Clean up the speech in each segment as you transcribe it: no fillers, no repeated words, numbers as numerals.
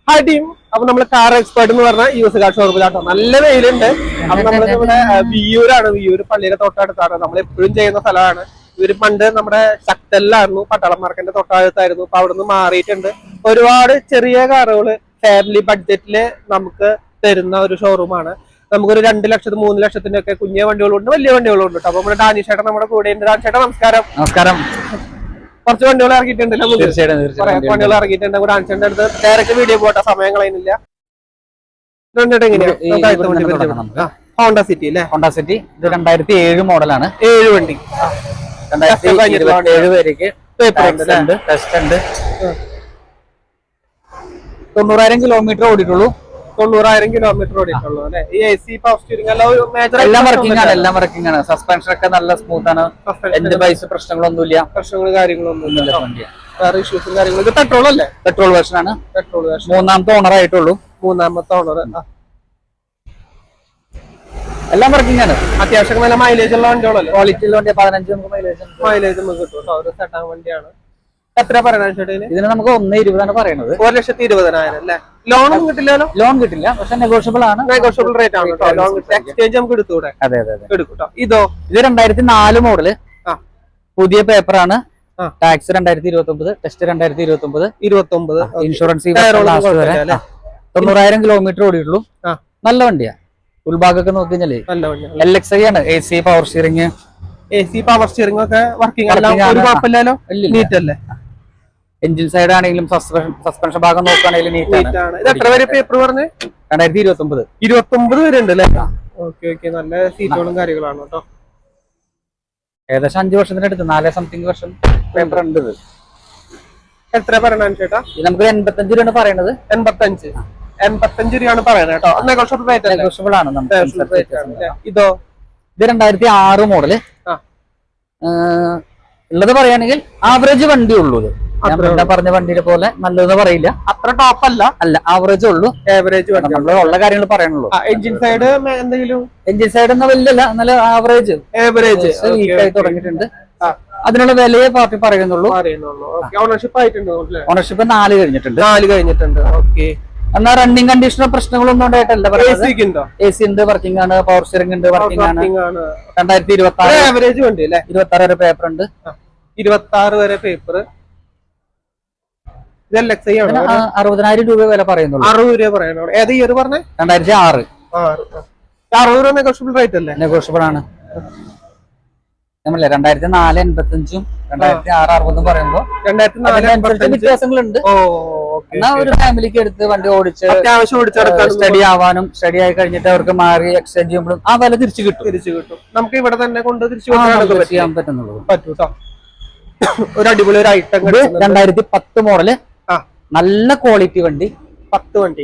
Hi team. അപ്പൊ നമ്മള് car expert എന്ന് പറഞ്ഞ യൂസ് കാർ ഷോറൂമിലാട്ടോ. നല്ല വെയിലുണ്ട്. അപ്പൊ നമ്മള് ഇവിടെ വിയൂരാണ്. വിയൂര് പള്ളിയുടെ തൊട്ടടുത്താണ്. നമ്മൾ എപ്പോഴും ചെയ്യുന്ന സ്ഥലമാണ്. ഇവര് പണ്ട് നമ്മുടെ ശക്തലിലായിരുന്നു, പട്ടാളം മാർക്കറ്റിന്റെ തൊട്ടടുത്തായിരുന്നു. അപ്പൊ അവിടെ നിന്ന് മാറിയിട്ടുണ്ട്. ഒരുപാട് ചെറിയ കാറുകള് ഫാമിലി ബഡ്ജറ്റില് നമുക്ക് തരുന്ന ഒരു ഷോറൂമാണ്. നമുക്കൊരു 2 ലക്ഷത്തിന് 3 ലക്ഷത്തിന്റെ ഒക്കെ കുഞ്ഞ വണ്ടികളുണ്ട്, വലിയ വണ്ടികളുണ്ട്. അപ്പൊ നമ്മുടെ ഡാനിഷ് ചേട്ടൻ നമ്മുടെ കൂടെ ഉണ്ട്. ഡാനിഷ് ചേട്ടാ നമസ്കാരം. നമസ്കാരം. കുറച്ച് വണ്ടികൾ ഇറങ്ങിയിട്ടുണ്ട്, വണ്ടികൾ ഇറങ്ങിയിട്ടുണ്ട്. ഡാൻസിന്റെ അടുത്ത് ഡയറക്റ്റ് വീഡിയോ പോട്ടെ, സമയം കളയുന്നില്ല. ഹോണ്ട സിറ്റി അല്ലേ? ഹോണ്ട സിറ്റി ഇത് 2007 മോഡലാണ്. 7 വണ്ടി 2027 വരെക്ക് ടെസ്റ്റ് ഉണ്ട്. 90,000 കിലോമീറ്റർ ഓടിയിട്ടുള്ളൂ. 90,000 കിലോമീറ്റർ ഓടിയിട്ടുള്ളൂ അല്ലെ? ഈ AC പവർ സ്റ്റിയറിംഗ് എല്ലാം വർക്കിംഗ് ആണ്. സസ്പെൻഷൻ ഒക്കെ നല്ല സ്മൂത്ത് ആണ്. എഞ്ചിൻ വൈസ് പ്രശ്നങ്ങളൊന്നുമില്ല. പ്രശ്നങ്ങളും കാര്യങ്ങളൊന്നുമില്ല. വേറെ ഇഷ്യൂസും കാര്യങ്ങളും. ഇത് പെട്രോൾ അല്ലേ? പെട്രോൾ വേർഷൻ ആണ്. Petrol version. 3ാമത്തെ ഓണർ ആയിട്ടുള്ളൂ. 3ാമത്തെ ഓണർ. എല്ലാം വർക്കിംഗ് ആണ്. അത്യാവശ്യം നല്ല മൈലേജ് ഉള്ള വണ്ടികളല്ലേ? ക്വാളിറ്റി ഉള്ള വണ്ടി 15 നമുക്ക് മൈലേജ് നമുക്ക് കിട്ടും. ഒരു സെറ്റാൻ വണ്ടിയാണ്. എത്ര പറയണ ചേട്ടന്? ഇതിന് നമുക്ക് 1,20,000 പറയുന്നത്. 1,20,000 അല്ലേ? ലോൺ ഒന്നും കിട്ടില്ലല്ലോ? ലോൺ കിട്ടില്ല, പക്ഷെ നെഗോഷ്യബിൾ ആണ്. നെഗോഷ്യബിൾ റേറ്റ് ആണ് കേട്ടോ. ലോൺ എക്സ്ചേഞ്ച് നമുക്ക് എടുത്തൂടെ? അതെ എടുക്കും. ഇതോ? ഇത് 2004 മോഡല്. പുതിയ പേപ്പറാണ്. Tax 2029, test 2029. ഇൻഷുറൻസ് 90,000 കിലോമീറ്റർ ഓടിയിട്ടുള്ളൂ. നല്ല വണ്ടിയാ. ഉൾഭാഗമൊക്കെ നോക്കി കഴിഞ്ഞാല് LXi ആണ്. AC power steering. AC power steering ഒക്കെ വർക്കിംഗ് ഒരു കുഴപ്പമില്ലല്ലോ? നീറ്റ് അല്ലേ? എഞ്ചിൻ സൈഡ് ആണെങ്കിലും സസ്പെൻഷൻ ഭാഗം നോക്കുകയാണെങ്കിലും നീറ്റ് ആണ്. ഇത് എത്ര വരെ പേപ്പർ പറഞ്ഞ്? 2029 വരെ ഉണ്ട് അല്ലേ? ഓക്കെ. നല്ല സീറ്റുകളും കാര്യങ്ങളാണ് കേട്ടോ. ഏകദേശം 5 വർഷത്തിനടുത്ത് 4 സംതിങ് വർഷം പേപ്പർ ഉണ്ട്. എത്ര പറയണ ചേട്ടാ? നമുക്ക് 85 രൂപയാണ് പറയണത്. 85 രൂപയാണ് പറയുന്നത് കേട്ടോ. നെഗോഷ്യബിൾ ആണ്. ഇതോ? ഇത് 2006 മോഡല്. ഉള്ളത് പറയുകയാണെങ്കിൽ ആവറേജ് വണ്ടി ഉള്ളൂ. ഞാൻ പറഞ്ഞ വണ്ടിയുടെ പോലെ നല്ലതെന്ന് പറയില്ല. അത്ര ടോപ്പ് അല്ല, ആവറേജ് ഉള്ളൂ. ആവറേജ് നമ്മള് ഉള്ള കാര്യങ്ങൾ പറയണുള്ളൂ. എഞ്ചിൻ സൈഡ് എന്തെങ്കിലും? എഞ്ചിൻ സൈഡ് ഒന്നും വലിയ നല്ല ആവറേജ് വീക്കായി തുടങ്ങിയിട്ടുണ്ട്. അതിനുള്ള വിലയെ പാർട്ടി പറയുന്നുള്ളൂ. ഓണർഷിപ്പ് 4 കഴിഞ്ഞിട്ടുണ്ട്. എന്നാ റണ്ണിങ് കണ്ടീഷനോ പ്രശ്നങ്ങളൊന്നും ഉണ്ടായിട്ടല്ല. AC ഉണ്ട്, വർക്കിംഗ് ആണ്. പവർ സ്റ്റിയറിംഗ് ഉണ്ട്, വർക്കിംഗ് ആണ്. 2026 വരെ പേപ്പർ ഉണ്ട്. 26 വരെ പേപ്പർ. 60,000 രൂപ വില പറയുന്നുള്ളൂ. 60 രൂപ പറയണോ? ഏത് ഇയർ പറഞ്ഞേ? 2006. 60 രൂപ നെഗോഷ്യബിൾ റേറ്റ് അല്ലേ? നെഗോഷ്യബിൾ ആണ്. നമ്മളെ 2004 85 2006 60 പറയുമ്പോ 2004 വ്യത്യാസങ്ങളുണ്ട്. എന്നാ ഒരു ഫാമിലിക്ക് എടുത്ത് വണ്ടി ഓടിച്ച് സ്റ്റഡി ആവാനും, സ്റ്റഡി ആയി കഴിഞ്ഞിട്ട് അവർക്ക് മാറി എക്സ്ചേഞ്ച് ചെയ്യുമ്പോഴും ആ വില തിരിച്ചു കിട്ടും. നമുക്ക് ഇവിടെ തന്നെ കൊണ്ട് തിരിച്ചു ചെയ്യാൻ പറ്റുന്നുള്ളൂ. പറ്റൂട്ടോ. ഒരു അടിപൊളി ഒരു ഐറ്റം. 2010 മോഡല്. നല്ല ക്വാളിറ്റി വണ്ടി. 10 വണ്ടി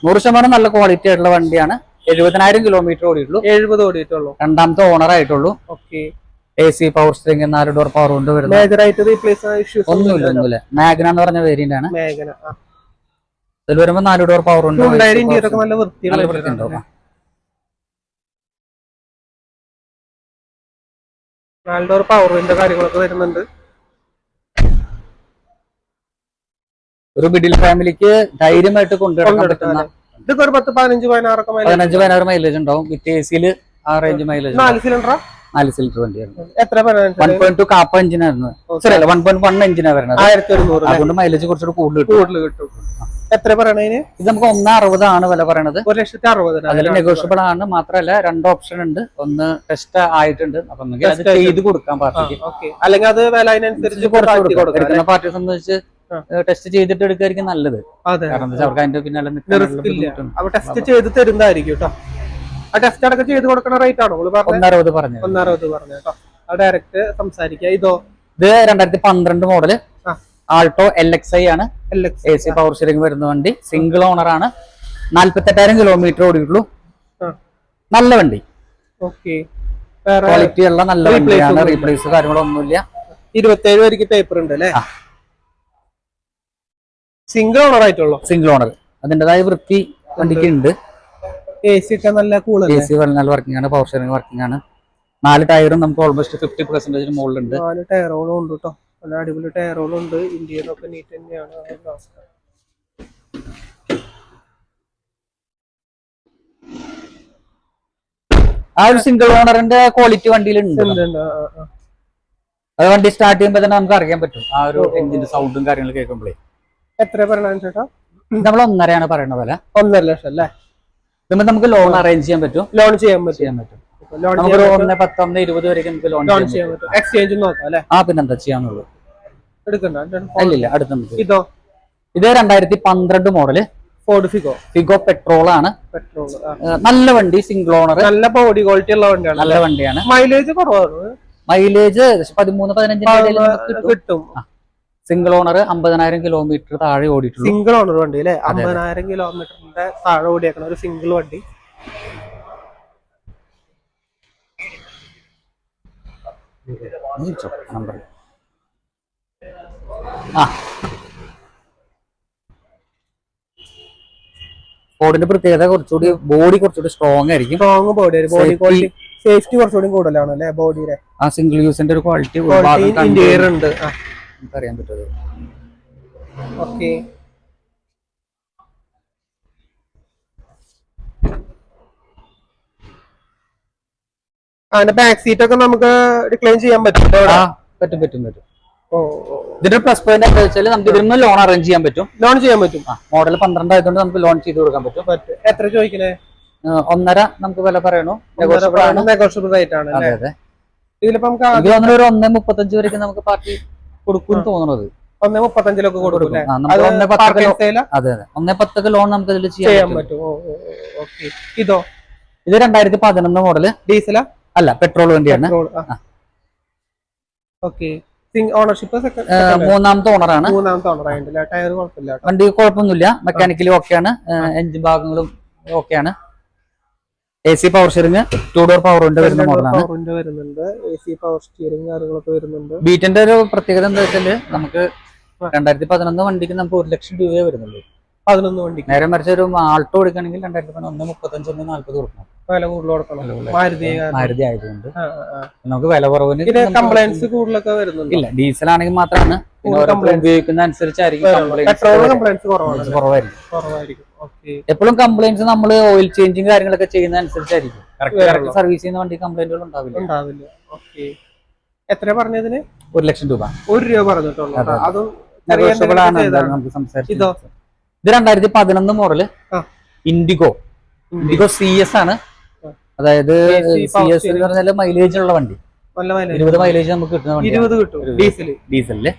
100% നല്ല ക്വാളിറ്റി ആയിട്ടുള്ള വണ്ടിയാണ്. 70,000 കിലോമീറ്റർ ഓടിയിട്ടുള്ളൂ. 70 ഓടിയിട്ടുള്ളൂ. 2ാമത്തെ ഓണർ ആയിട്ടുള്ളൂ. AC power steering 4 door power കൊണ്ട് ഒന്നുമില്ല. മാഗ്ന എന്ന് പറഞ്ഞ വേരിയന്റ് ആണ്. ഇതിൽ വരുമ്പോ 4 ഡോർ പവർ ഉണ്ട്. 4 ഡോർ പവറിന്റെ കാര്യങ്ങളൊക്കെ വരുന്നുണ്ട്. ഒരു മിഡിൽ ഫാമിലിക്ക് ധൈര്യമായിട്ട് കൊണ്ടുവരാൻ പറ്റുന്ന ഇതൊക്കെ ഒരു 15-16 മൈലേജ് ഉണ്ടാവും. വിത്ത് AC ആ റേഞ്ച് മൈലേജ്. 4 സിലിണ്ടർ 4 സിലിണ്ടർ വണ്ടിയായിരുന്നു. എത്ര 1.2 കാപ്പ എഞ്ചിനായിരുന്നു. 1.1 എഞ്ചിനാ വരുന്നത്. 1100. അതുകൊണ്ട് മൈലേജ് കുറച്ചുകൂടി കൂടുതൽ കിട്ടും. എത്ര പറയണേ? ഇത് നമുക്ക് 1,60 ആണ് വില പറയണത്. 1,60,000. അതിൽ നെഗോഷ്യബിൾ ആണ്. മാത്രമല്ല 2 ഓപ്ഷൻ ഉണ്ട്. ഒന്ന് ടെസ്റ്റ് ആയിട്ടുണ്ട്. അപ്പൊ അത് ചെയ്ത് കൊടുക്കാൻ പാർട്ടിക്ക്. അല്ലെങ്കിൽ അത് വില അതിനനുസരിച്ച് എടുക്കുന്ന പാർട്ടിയെ സംബന്ധിച്ച് ടെസ്റ്റ് ചെയ്തിട്ട് എടുക്കായിരിക്കും നല്ലത്. കാരണം അവർക്ക് അതിന്റെ പിന്നാലെ ടെസ്റ്റ് ചെയ്ത് തരുന്നതായിരിക്കും കേട്ടോ. ആ ടെസ്റ്റ് അടക്കം ചെയ്ത് കൊടുക്കുന്ന റേറ്റ് ആണോ? 1,60 പറഞ്ഞു. 1,60 പറഞ്ഞു കേട്ടോ. ഡയറക്റ്റ് സംസാരിക്കുക. ഇതോ? ഇത് 2012 മോഡല്. ആൾട്ടോ LXi ആണ്. AC പവർ സ്റ്റിയറിംഗ് വരുന്ന വണ്ടി. സിംഗിൾ ഓണർ ആണ്. 48,000 കിലോമീറ്റർ ഓടിയിട്ടുള്ളൂ. നല്ല വണ്ടി. ക്വാളിറ്റി ഉള്ള നല്ല വണ്ടിയാണ്. റീപ്ലേസ് കാര്യങ്ങളൊന്നുമില്ല. 27 വരെക്ക് പേപ്പർ ഉണ്ട് അല്ലേ? സിംഗിൾ ഓണർ ആയിട്ടുള്ളൂ. Single owner. അതിൻ്റെതായ വൃത്തി വണ്ടിക്ക് ഉണ്ട്. AC ഒക്കെ നല്ല കൂളാണ്. AC നല്ല വർക്കിംഗ് ആണ്. പവർ സ്റ്റിയറിംഗ് വർക്കിംഗ് ആണ്. 4 ടയറും നമുക്ക് ഓൾമോസ്റ്റ് 50% മുകളിലുണ്ട്. 4 ടയറുകളും ഉണ്ട് കേട്ടോ. നല്ല അടിപൊളി ടയറുകളും ഉണ്ട്. ഇന്ത്യയിലൊക്കെ നീറ്റ് തന്നെയാണ്. ആ ഒരു സിംഗിൾ ഓണറിന്റെ ക്വാളിറ്റി വണ്ടിയിലുണ്ട്. അത് വണ്ടി സ്റ്റാർട്ട് ചെയ്യുമ്പോൾ തന്നെ നമുക്ക് അറിയാൻ പറ്റും ആ ഒരു എഞ്ചിന്റെ സൗണ്ടും കാര്യങ്ങളും കേൾക്കുമ്പോഴേ. എത്ര പറയണ ചേട്ടാ? നമ്മൾ 1.5 പറയുന്ന പോലെ. 1.5 ലക്ഷം അല്ലേ? നമുക്ക് ലോൺ അറേഞ്ച് ചെയ്യാൻ പറ്റും. ലോൺ ചെയ്യാൻ പറ്റും. നമുക്ക് 1.10, 1.20 വരെ നമുക്ക് ലോൺ ചെയ്യാൻ പറ്റും. എക്സ്ചേഞ്ച് നോക്കാം അല്ലേ? പിന്നെന്താ ചെയ്യാന്നുള്ളൂ. ഇല്ല അടുത്ത ഇതോ? ഇത് 2012 മോഡല് ഫോർഡ് ഫിഗോ പെട്രോൾ ആണ്. നല്ല വണ്ടി, സിംഗിൾ ഓണർ, നല്ല ബോഡി ക്വാളിറ്റി ഉള്ള വണ്ടിയാണ്. നല്ല വണ്ടിയാണ്. മൈലേജ് കുറവാണ്. മൈലേജ് 13-15 കിട്ടും. സിംഗിൾ ഓണർ 50,000 കിലോമീറ്റർ താഴെ ഓടിയിട്ടുള്ളൂ. സിംഗിൾ ഓണർ വണ്ടി അല്ലേ? 50,000 കിലോമീറ്ററിന്റെ താഴെ ഓടിയേക്കണ ഒരു സിംഗിൾ വണ്ടി. ഫോർഡിന്റെ പ്രത്യേകത കുറച്ചുകൂടി സ്ട്രോങ് ആയിരിക്കും. സ്ട്രോങ് ബോഡി ക്വാളിറ്റി, സേഫ്റ്റി കുറച്ചുകൂടി കൂടുതലാണ് അല്ലേ ബോഡിയുടെ? ആ സിംഗിൾ യൂസിന്റെ ഒരു ക്വാളിറ്റി ഇന്റീരിയർ ഉണ്ട്, അറിയാൻ പറ്റുന്നത്. ഓക്കെ. അതിന്റെ ബാക്ക് സീറ്റ് ഒക്കെ നമുക്ക് ഡിക്ലൈൻ ചെയ്യാൻ പറ്റും. പറ്റും. ഇതിന്റെ പ്ലസ് പോയിന്റ് എന്താ വെച്ചാൽ നമുക്ക് ഇതിൽ നിന്ന് ലോൺ അറേഞ്ച് ചെയ്യാൻ പറ്റും. മോഡൽ 12 ആയതുകൊണ്ട് നമുക്ക് ലോൺ ചെയ്ത് കൊടുക്കാൻ പറ്റും. എത്ര ചോദിക്കണേ? 1.5 നമുക്ക് വില പറയണു. നെഗോഷ്യബിൾ റേറ്റ് ആണ്. അതെ. ഇതിലിപ്പോ നമുക്ക് 1.35 വരെയൊക്കെ നമുക്ക് പാർട്ടി കൊടുക്കും തോന്നുന്നത്. 1.35 കൊടുക്കും. അതെ 1.10 ലോൺ നമുക്ക് ഇതിൽ ചെയ്യാൻ പറ്റും. ഇതോ? ഇത് 2011 മോഡല്. ഡീസലാ? അല്ല, പെട്രോൾ വണ്ടിയാണ്. ഓണർഷിപ്പ് മൂന്നാമത്തെ ഓണറാണ്. ടയർ കുഴപ്പമില്ല, വണ്ടി കുഴപ്പമൊന്നുമില്ല. മെക്കാനിക്കലി ഓക്കെയാണ്. എഞ്ചിൻ ഭാഗങ്ങളും ഓക്കെയാണ്. AC power steering, 2 door power window വരുന്ന മോഡലാണ്. AC പവർ സ്റ്റിയറിംഗ് കാര്യങ്ങളൊക്കെ വരുന്നുണ്ട്. ബീറ്റിന്റെ ഒരു പ്രത്യേകത എന്താ വെച്ചാല് നമുക്ക് 2011 വണ്ടിക്ക് നമുക്ക് 1 ലക്ഷം രൂപയെ വരുന്നുള്ളൂ. 11 വണ്ടി. നേരെ മറിച്ച് ഒരു ആൾട്ടോ എടുക്കുകയാണെങ്കിൽ 2011 35, 40 കൊടുക്കണം. വില കൂടുതൽ കൊടുക്കണം. മാരുതി ആയതുകൊണ്ട് നമുക്ക് വില കുറവിന് കംപ്ലൈൻസ് കൂടുതലൊക്കെ വരുന്നുണ്ട്. ഇല്ല, ഡീസൽ ആണെങ്കിൽ മാത്രമാണ്. ഉപയോഗിക്കുന്ന അനുസരിച്ചായിരിക്കും കുറവായിരിക്കും. എപ്പോഴും കംപ്ലൈൻസ് നമ്മൾ ഓയിൽ ചേഞ്ചിങ് കാര്യങ്ങളൊക്കെ ചെയ്യുന്ന അനുസരിച്ചായിരിക്കും. കറക്റ്റ് സർവീസ് ചെയ്യുന്ന വണ്ടി കംപ്ലൈന്റുകൾ ഉണ്ടാവില്ല. എത്ര പറഞ്ഞതിന്? 1 ലക്ഷം രൂപ. 1 രൂപ പറഞ്ഞിട്ടുള്ളൂ. അതും നമുക്ക് സംസാരിച്ചു. ഇത് 2011 മോഡല് ഇൻഡിഗോ CS ആണ്. അതായത് CS എന്ന് പറഞ്ഞാൽ മൈലേജ് ഉള്ള വണ്ടി. 20 മൈലേജ് നമുക്ക് കിട്ടുന്ന വണ്ടി. ഡീസലില്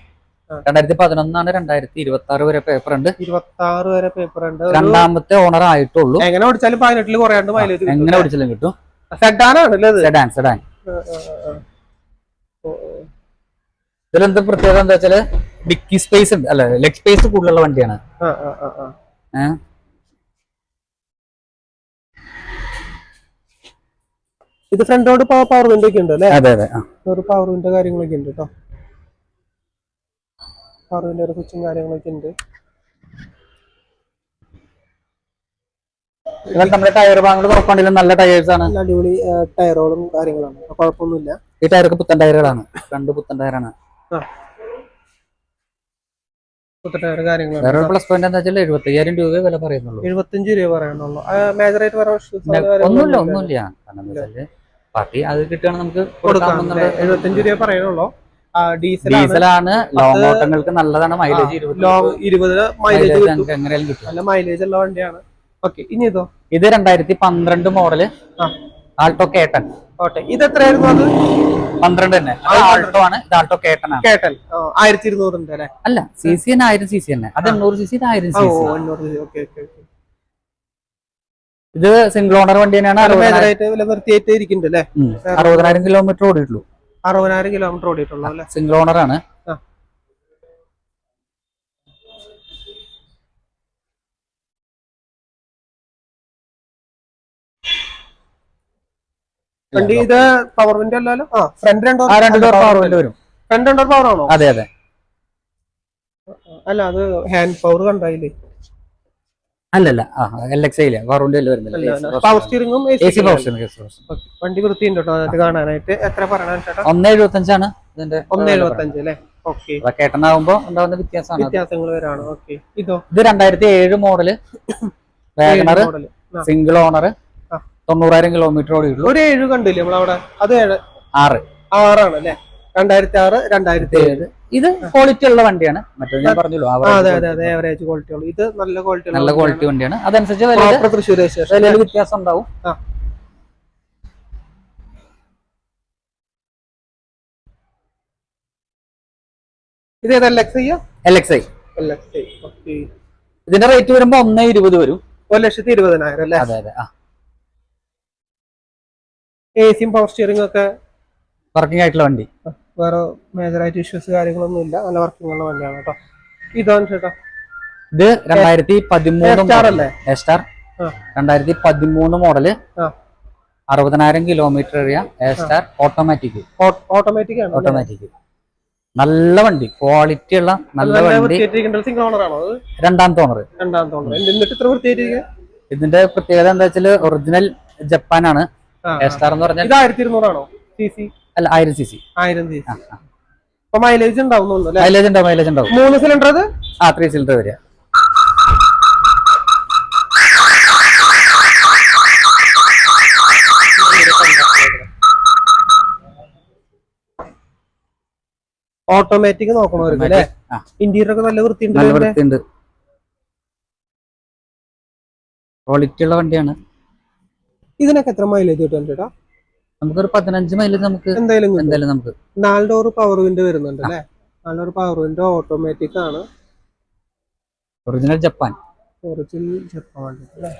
2011 2026 വരെ പേപ്പർ ഉണ്ട്. 26 വരെ പേപ്പർ ഉണ്ട്. രണ്ടാമത്തെ ഓണർ ആയിട്ടുള്ളൂ. എങ്ങനെ ഓടിച്ചാലും 18 കുറയാണ്ട് മൈലേജ് എങ്ങനെ ഓടിച്ചാലും കിട്ടും. സെഡാൻ. ഇതിലെന്താ പ്രത്യേകത എന്താ വെച്ചാല് ഡിക്കി സ്പേസ് ഉണ്ട്, അല്ല ലെഗ് സ്പേസ് കൂടുതലുള്ള വണ്ടിയാണ്. ഇത് ഫ്രണ്ടോട് പവർ വിൻഡോ ഒക്കെ ഉണ്ട് അല്ലേ? അതെ. ഒരു പവർ വിൻഡോ കാര്യങ്ങളൊക്കെ ഉണ്ട് കേട്ടോ. പവർ വിൻഡോ സ്വിച്ചും കാര്യങ്ങളൊക്കെ ഉണ്ട്. നമ്മുടെ ടയർ ഭാഗങ്ങൾ നോക്കുകയാണെങ്കിൽ നല്ല ടയേഴ്സ് ആണ്. അടിപൊളി ടയറുകളും കാര്യങ്ങളാണ്, കുഴപ്പമൊന്നുമില്ല. ഈ ടയറൊക്കെ പുത്തൻ ടയറുകളാണ്. 2 പുത്തൻ ടയറാണ്. വേറെ പ്ലസ് പോയിന്റ് എന്താ വെച്ചാൽ 75,000 രൂപ വില പറയുന്നുള്ളൂ. 75 രൂപ പറയുന്നുള്ളൂ. മേജറായിട്ട് ഒന്നുമില്ല. കാരണം പാർട്ടി അത് കിട്ടുകയാണ് നമുക്ക് 75 രൂപ പറയുന്നുള്ളൂ. ഡീസലാണ്. ലോങ് ഓട്ടങ്ങൾക്ക് നല്ലതാണ്. മൈലേജ് 20 മൈലേജ് എങ്ങനെയാലും കിട്ടും. നല്ല മൈലേജ് ഉള്ള വണ്ടിയാണ്. ഇനി ഇത് 2012 മോഡല് ആൾട്ടോ കേട്ടൻ. ഇത് എത്രയായിരുന്നു? അത് 12 തന്നെ. ആൾട്ടോ ആണ്. ഇത് ആൾട്ടോ കേട്ടൻ ആണ്. 1200 അല്ലേ? അല്ല, CC 1000 CC തന്നെ. അത് 800 CC, 1000 CC. ഇത് സിംഗിൾ ഓണർ വണ്ടി തന്നെയാണ്. 60,000 കിലോമീറ്റർ ഓടിയിട്ടുള്ളൂ. 60,000 കിലോമീറ്റർ ഓടിയിട്ടുള്ളൂ. സിംഗിൾ ഓണർ ആണ്. വണ്ടി ഇത് പവർ വിൻഡോ അല്ലല്ലോ? ഫ്രണ്ട് 2 ഡോർ പവർ വിൻഡോ വരും. ഫ്രണ്ട് 2 ഡോർ പവർ ആണോ? അതെ. അല്ല, അത് ഹാൻഡ് പവർ കണ്ടായില്ലേ? അല്ലല്ല, LXI പവർ വിൻഡോ വരുന്നില്ല. പവർ സ്റ്റിയറിംഗും AC പവർ സ്റ്റിയറിംഗ്. വണ്ടി വൃത്തിയുണ്ട് കേട്ടോ അതിനകത്ത് കാണാനായിട്ട്. എത്ര പറയണം ചേട്ടാ? 1.75 ആണ് ഇതിന്റെ. 1.75 അല്ലേ? കേട്ടനാകുമ്പോ ഉണ്ടാവുന്ന വ്യത്യാസങ്ങൾ വരാണ്. ഇത് 2007 model Wagon R, single owner, 90,000 kilometre ഓടിയുള്ളൂ. ഒരു 7 കണ്ടില്ലേ നമ്മളവിടെ? അത് 6 6 അല്ലേ? 2006 2007. ഇത് ക്വാളിറ്റി ഉള്ള വണ്ടിയാണ്. മറ്റേ ഞാൻ പറഞ്ഞല്ലോ ആവറേജ് ക്വാളിറ്റി ഉള്ളു. ഇത് നല്ല ക്വാളിറ്റി വണ്ടിയാണ്. അതനുസരിച്ച് തൃശ്ശൂർ വിലയിൽ വ്യത്യാസം ഉണ്ടാവും. ഇത് LXi. ഇതിന്റെ റേറ്റ് വരുമ്പോ 1,20,000 വരും. 1,20,000 അല്ലേ? അതെ അതെ. എസിയും പവർ സ്റ്റിയറിംഗ് ഒക്കെ വർക്കിംഗ് ആയിട്ടുള്ള വണ്ടി. വേറെ മേജർ ആയിട്ട് ഇഷ്യൂസ് കാര്യങ്ങളൊന്നും ഇല്ല. നല്ല വർക്കിംഗ് ഉള്ള വണ്ടിയാണ് കേട്ടോ. ഇതാണ് ചേട്ടാ. ഇത് 2013 സ്റ്റാർ 2013 മോഡല്, 60,000 കിലോമീറ്റർ ഏറിയ സ്റ്റാർ ഓട്ടോമാറ്റിക്. നല്ല വണ്ടി, ക്വാളിറ്റി ഉള്ള നല്ല വണ്ടി. സിംഗിൾ ഓണർ ആണോ? രണ്ടാമത്തെ ഓണർ. ഇതിന്റെ പ്രത്യേകത എന്താ വെച്ചാല് ഒറിജിനൽ ജപ്പാനാണ്. സ്റ്റാർ എന്ന് പറഞ്ഞാൽ 1200 ആണോ? അല്ല, 1000 cc. മൈലേജ് ഉണ്ടാവും. മൈലേജ് ഉണ്ടാവും. 3 സിലിണ്ടർ അത്? 3 സിലിണ്ടർ വരിക. ഓട്ടോമാറ്റിക് നോക്കണവർക്ക് അല്ലേ? ഇന്റീരിയർ ഒക്കെ നല്ല വൃത്തിയുണ്ട്. ക്വാളിറ്റി ഉള്ള വണ്ടിയാണ്. ഇതിനൊക്കെ എത്ര മൈലേജ് കിട്ടും ചേട്ടാ? നമുക്കൊരു 15 മൈലേജ് നമുക്ക് എന്തായാലും നമുക്ക്. 4 ഡോർ പവർ വിൻഡോ വരുന്നുണ്ട് അല്ലേ? 4 ഡോർ പവർ വിൻഡോ ഓട്ടോമാറ്റിക് ആണ്. ഒറിജിനൽ ജപ്പാൻ അല്ലേ?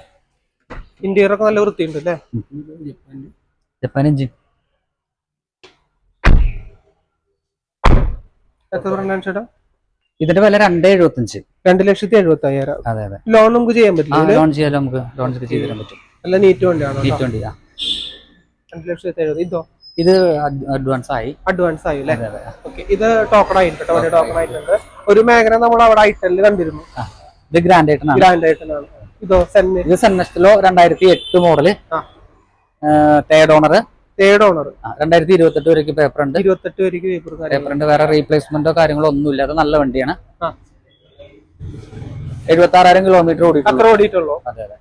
ഇന്റീരിയർ ഒക്കെ നല്ല വൃത്തിയുണ്ട് അല്ലേ? Japan engine. എത്ര പറഞ്ഞാൽ ചേട്ടാ? ഇതിന്റെ വില 2,75,000. 2,75,000. അതെ അതെ. ലോൺ നമുക്ക് ചെയ്യാൻ പറ്റില്ല? ലോൺ ചെയ്യാൻ നമുക്ക് ലോൺ ചെയ്ത് തരാൻ പറ്റും. നല്ല നീറ്റ് വണ്ടിയാണോ? നീറ്റ് വണ്ടിയാ. 2,70,000. ഇതോ? ഇത് അഡ്വാൻസ് ആയി അല്ലേ? ഇത് ടോക്കൺ ആയിട്ടുണ്ട്. ഒരു മേഖല നമ്മൾ അവിടെ ഐറ്റലിൽ കണ്ടിരുന്നു. ഇത് ഗ്രാൻഡ് ആയിട്ടാണ്. ഇതോ? ഇത് സെന്നസ്റ്റലോ 2008 മോഡല്, തേർഡ് ഓണർ. 2028 വരെക്ക് പേപ്പർ ഉണ്ട്. 28 വരെക്ക് പേപ്പർ ഉണ്ട്. വേറെ റീപ്ലേസ്മെന്റോ കാര്യങ്ങളോ ഒന്നും ഇല്ല. അത് നല്ല വണ്ടിയാണ്. 76,000 കിലോമീറ്റർ ഓടിയിട്ടുള്ളൂ. അതെ അതെ.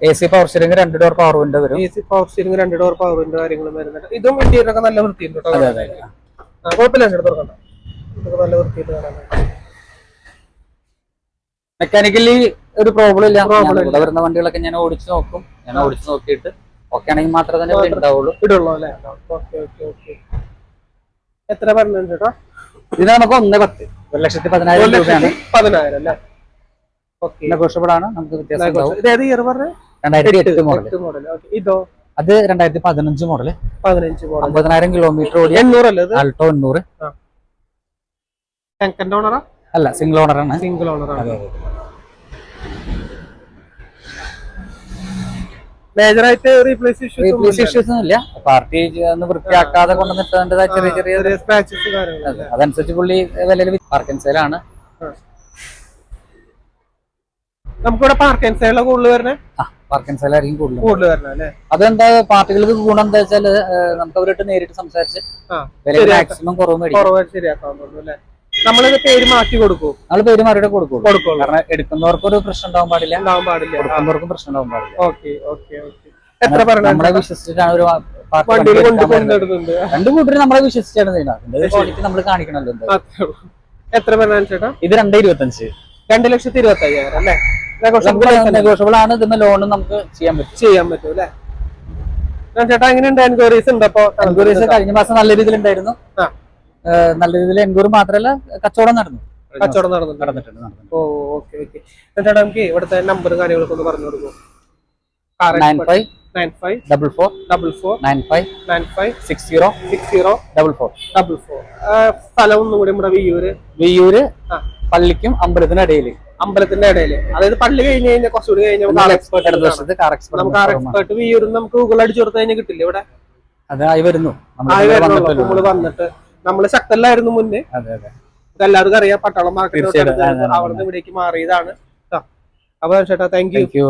AC power steering 2 door power window വരും. രണ്ട് ഡോർ പവർ വിൻഡോ കാര്യങ്ങളും വരുന്നുണ്ട്. ഇതും ഇന്റീരിയർ ഒക്കെ നല്ല വൃത്തിയുണ്ട് കേട്ടോ. അതെ അതെ. കുഴപ്പമില്ല, തുറക്കണ്ട. ഇതൊക്കെ നല്ല വൃത്തിയായിട്ട് കാണാൻ. മെക്കാനിക്കലി ഒരു പ്രോബ്ലം ഇല്ല. ഇവിടെ വരുന്ന വണ്ടികളൊക്കെ ഞാൻ ഓടിച്ചു നോക്കിയിട്ട് ഓക്കെ ആണെങ്കിൽ മാത്രമേ തന്നെ ഉണ്ടാവുള്ളൂ. ഇടുള്ളൂ അല്ലേ? എത്ര പറഞ്ഞിട്ടുണ്ട് ചേട്ടാ? ഇത് നമുക്ക് 1,10,000 1,10,000 രൂപയാണ്. 10,000 അല്ലേ? നെഗോഷ്യബിൾ ആണ്. നമുക്ക് വ്യത്യാസം ഉണ്ടാവും. 2008 മോഡൽ. ഇതോ? അത് 2015 മോഡല്, 50,000 കിലോമീറ്റർ ഓടി. 800 അല്ലേ? ആൾട്ടോ 800. അല്ല, സിംഗിൾ ഓണർ ആണ്. മേജറായിട്ട് റീപ്ലേസ് ഇഷ്യൂസ് ഒന്നും ഇല്ല. പാർട്ടി വൃത്തിയാക്കാതെ കൊണ്ടുവന്നിട്ടതിന്റെ ചെറിയ സ്ക്രാച്ചസ് കാര്യങ്ങൾ. അതനുസരിച്ച് പുള്ളി വിലയിൽ പാർക്ക് ആൻഡ് സെയിലാണ്. നമുക്കിവിടെ പാർക്ക് ആൻഡ് സെയിലാണ് കൂടുതൽ വരുന്നത്. പാർക്ക് ആൻഡ് സെയിൽ ആയിരിക്കും കൂടുതൽ വരുന്നത് അല്ലേ? അതെന്താ പാർട്ടികൾക്ക് ഗുണം എന്താ വെച്ചാല് നമുക്ക് അവരായിട്ട് നേരിട്ട് സംസാരിച്ച് മാക്സിമം കുറവ് ശരിയാക്കാവുന്നുള്ളൂ. നമ്മളിത് പേര് മാറ്റി കൊടുക്കും. നമ്മൾ പേര് മാറിയിട്ട് കൊടുക്കും. കാരണം എടുക്കുന്നവർക്ക് ഒരു പ്രശ്നം ഉണ്ടാവാൻ പാടില്ല, കൊടുക്കുന്നവർക്കും പ്രശ്നം ഉണ്ടാവാൻ പാടില്ല. നമ്മളെ വിശ്വസിച്ചിട്ടാണ് ഒരു രണ്ടു കൂട്ടരും നമ്മളെ വിശ്വസിച്ചാണ് ചെയ്യുന്നത്. ക്വാളിറ്റി നമ്മൾ കാണിക്കണല്ലോ. എത്ര പറഞ്ഞാൽ ചേട്ടാ? ഇത് 2,25,000. 2,25,000 അല്ലേ? നെഗോഷ്യബിൾ ആണ്. ഇതിന് ലോണും നമുക്ക് ചെയ്യാൻ പറ്റും അല്ലേ? ചേട്ടാ എങ്ങനെയുണ്ട് എൻക്വയറീസ് ഉണ്ട്? അപ്പൊ എൻക്വയറീസ് കഴിഞ്ഞ മാസം നല്ല രീതിയിൽ ഉണ്ടായിരുന്നു. നല്ല രീതിയിൽ എൻക്വയറി മാത്രമല്ല കച്ചവടം നടന്നിട്ടുണ്ട്. ചേട്ടാ നമുക്ക് ഇവിടുത്തെ നമ്പർ കാര്യങ്ങളൊക്കെ ഒന്ന് പറഞ്ഞു കൊടുക്കും. 9544956044. സ്ഥലം ഒന്നും കൂടി നമ്മുടെ വിയ്യൂര് പള്ളിക്കും അമ്പലത്തിനിടയില്. അതായത് പള്ളി കഴിഞ്ഞ് കഴിഞ്ഞാൽ കുറച്ചുകൂടി കഴിഞ്ഞാൽ നമുക്ക് എക്സ്പേർട്ട് വിയ്യൂരിൽ നമുക്ക് ഗൂഗിൾ അടിച്ചു കൊടുത്തു കഴിഞ്ഞാൽ കിട്ടില്ല ഇവിടെ? അതായി വരുന്നു. നമ്മള് വന്നിട്ട് നമ്മള് ശക്തല്ലായിരുന്നു മുന്നേ. എല്ലാവർക്കും അറിയാം, പട്ടാളം മാർക്കറ്റ് അവിടെ നിന്ന് ഇവിടേക്ക് മാറിയതാണ്. അപ്പൊ ചേട്ടാ താങ്ക് യു.